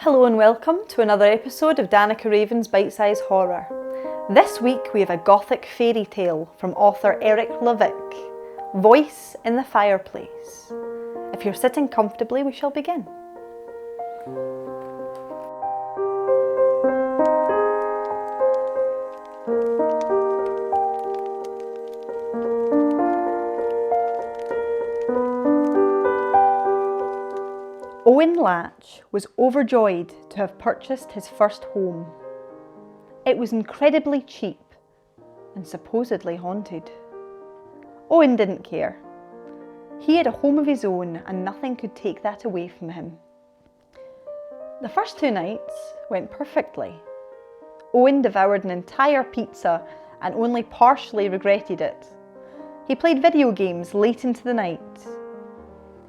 Hello and welcome to another episode of Danica Raven's BiteSize Horror. This week we have a gothic fairy tale from author Eric LeVick, Voice in the Fireplace. If you're sitting comfortably, we shall begin. Owen Latch was overjoyed to have purchased his first home. It was incredibly cheap and supposedly haunted. Owen didn't care. He had a home of his own and nothing could take that away from him. The first 2 nights went perfectly. Owen devoured an entire pizza and only partially regretted it. He played video games late into the night.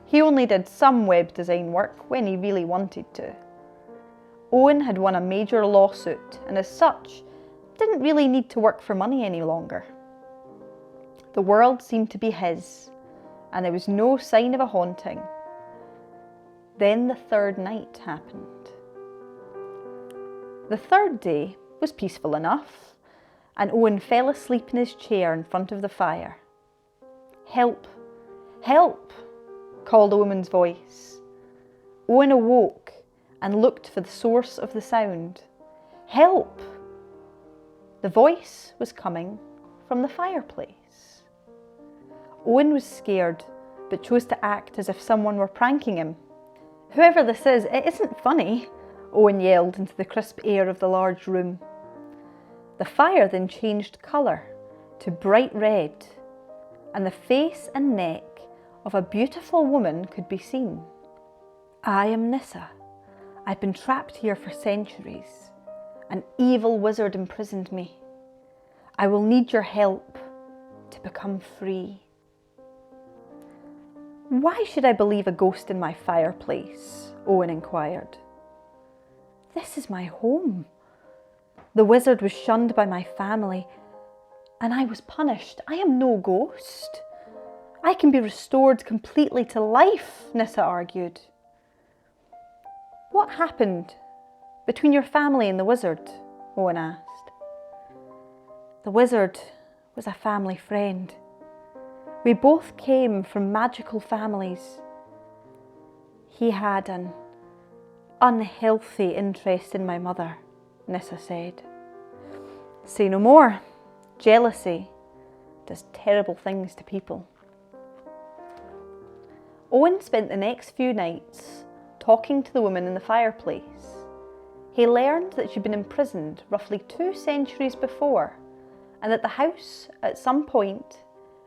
He only did some web design work when he really wanted to. Owen had won a major lawsuit and as such, didn't really need to work for money any longer. The world seemed to be his, and there was no sign of a haunting. Then the 3rd night happened. The 3rd day was peaceful enough, and Owen fell asleep in his chair in front of the fire. "Help! Help!" called a woman's voice. Owen awoke and looked for the source of the sound. "Help!" The voice was coming from the fireplace. Owen was scared, but chose to act as if someone were pranking him. "Whoever this is, it isn't funny," Owen yelled into the crisp air of the large room. The fire then changed colour to bright red, and the face and neck of a beautiful woman could be seen. "I am Nissa. I've been trapped here for centuries. An evil wizard imprisoned me. I will need your help to become free." "Why should I believe a ghost in my fireplace?" Owen inquired. "This is my home. The wizard was shunned by my family, and I was punished. I am no ghost. I can be restored completely to life," Nissa argued. "What happened between your family and the wizard?" Owen asked. "The wizard was a family friend. We both came from magical families. He had an unhealthy interest in my mother," Nissa said. "Say no more. Jealousy does terrible things to people." Owen spent the next few nights talking to the woman in the fireplace. He learned that she'd been imprisoned roughly 2 centuries before, and that the house at some point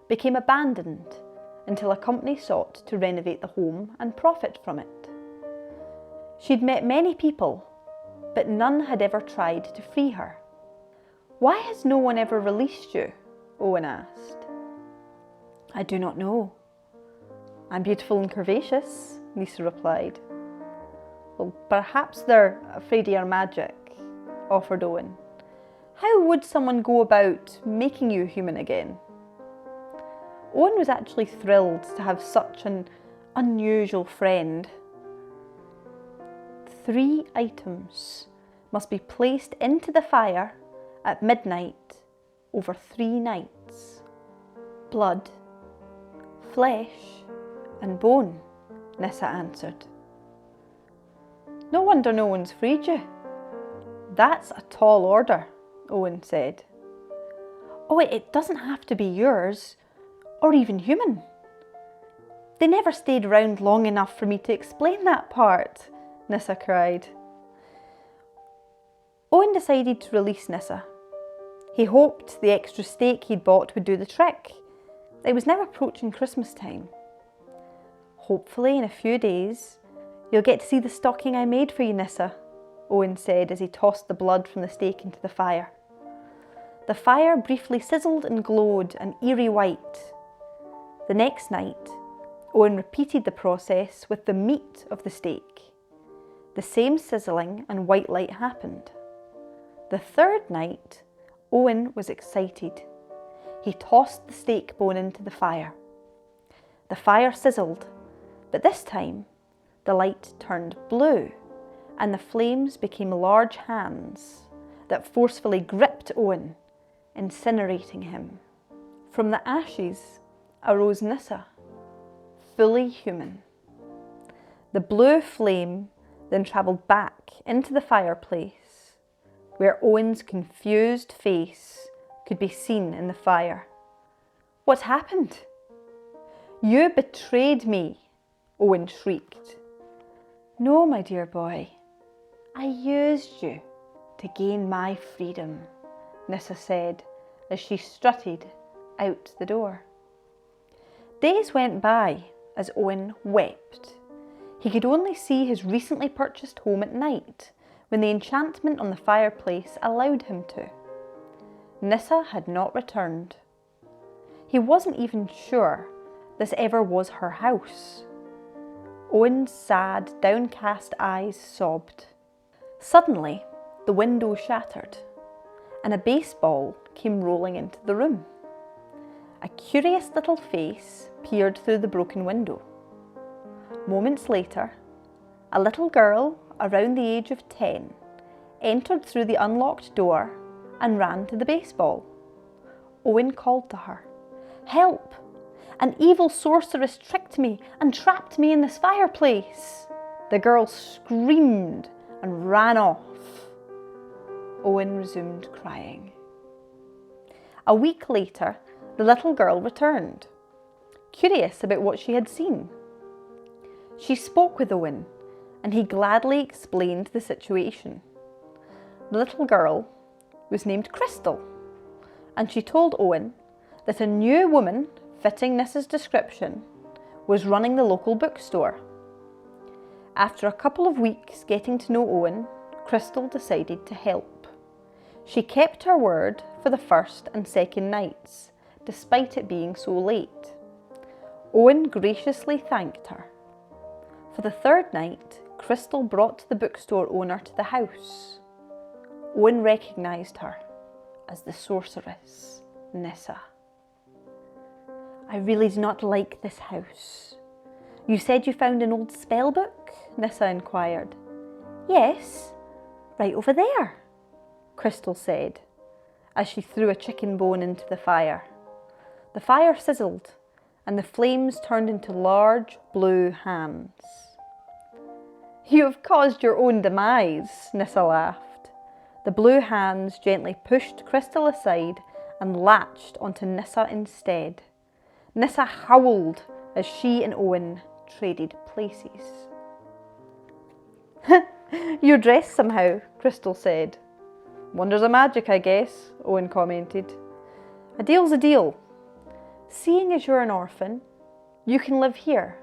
became abandoned until a company sought to renovate the home and profit from it. She'd met many people, but none had ever tried to free her. "Why has no one ever released you?" Owen asked. "I do not know. I'm beautiful and curvaceous," Nissa replied. "Well, perhaps they're afraid of your magic," offered Owen. "How would someone go about making you human again?" Owen was actually thrilled to have such an unusual friend. 3 items must be placed into the fire at midnight over 3 nights. Blood, flesh, and bone, Nissa answered. "No wonder no one's freed you." "That's a tall order," Owen said. "Oh, it doesn't have to be yours, or even human. They never stayed around long enough for me to explain that part," Nissa cried. Owen decided to release Nissa. He hoped the extra steak he'd bought would do the trick. It was now approaching Christmas time. "Hopefully in a few days, you'll get to see the stocking I made for you, Nissa," Owen said as he tossed the blood from the steak into the fire. The fire briefly sizzled and glowed an eerie white. The next night, Owen repeated the process with the meat of the steak. The same sizzling and white light happened. The 3rd night, Owen was excited. He tossed the steak bone into the fire. The fire sizzled, but this time the light turned blue and the flames became large hands that forcefully gripped Owen, incinerating him. From the ashes arose Nyssa, fully human. The blue flame then travelled back into the fireplace, where Owen's confused face could be seen in the fire. "What's happened?" "You betrayed me," Owen shrieked. "No, my dear boy, I used you to gain my freedom," Nyssa said as she strutted out the door. Days went by as Owen wept. He could only see his recently purchased home at night when the enchantment on the fireplace allowed him to. Nyssa had not returned. He wasn't even sure this ever was her house. Owen's sad, downcast eyes sobbed. Suddenly, the window shattered, and a baseball came rolling into the room. A curious little face peered through the broken window. Moments later, a little girl around the age of 10 entered through the unlocked door and ran to the baseball. Owen called to her, "Help! An evil sorceress tricked me and trapped me in this fireplace." The girl screamed and ran off. Owen resumed crying. A week later, the little girl returned, curious about what she had seen. She spoke with Owen, and he gladly explained the situation. The little girl was named Crystal, and she told Owen that a new woman fitting Nyssa's description was running the local bookstore. After a couple of weeks getting to know Owen, Crystal decided to help. She kept her word for the first and second nights, despite it being so late. Owen graciously thanked her. For the third night, Crystal brought the bookstore owner to the house. Owen recognised her as the sorceress, Nyssa. "I really do not like this house. You said you found an old spell book?" Nyssa inquired. "Yes, right over there," Crystal said, as she threw a chicken bone into the fire. The fire sizzled, and the flames turned into large blue hands. "You have caused your own demise," Nyssa laughed. The blue hands gently pushed Crystal aside and latched onto Nyssa instead. Nyssa howled as she and Owen traded places. "You're dressed somehow," Crystal said. "Wonders of magic, I guess," Owen commented. "A deal's a deal. Seeing as you're an orphan, you can live here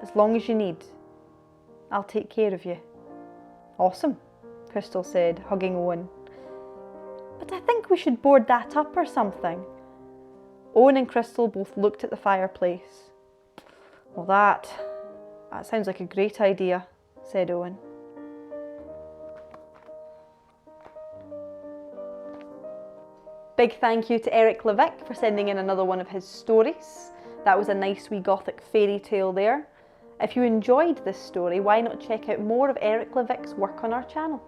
as long as you need. I'll take care of you." "Awesome," Crystal said, hugging Owen. "But I think we should board that up or something." Owen and Crystal both looked at the fireplace. "Well, that sounds like a great idea," said Owen. Big thank you to Eric LeVick for sending in another one of his stories. That was a nice wee gothic fairy tale there. If you enjoyed this story, why not check out more of Eric LeVick's work on our channel?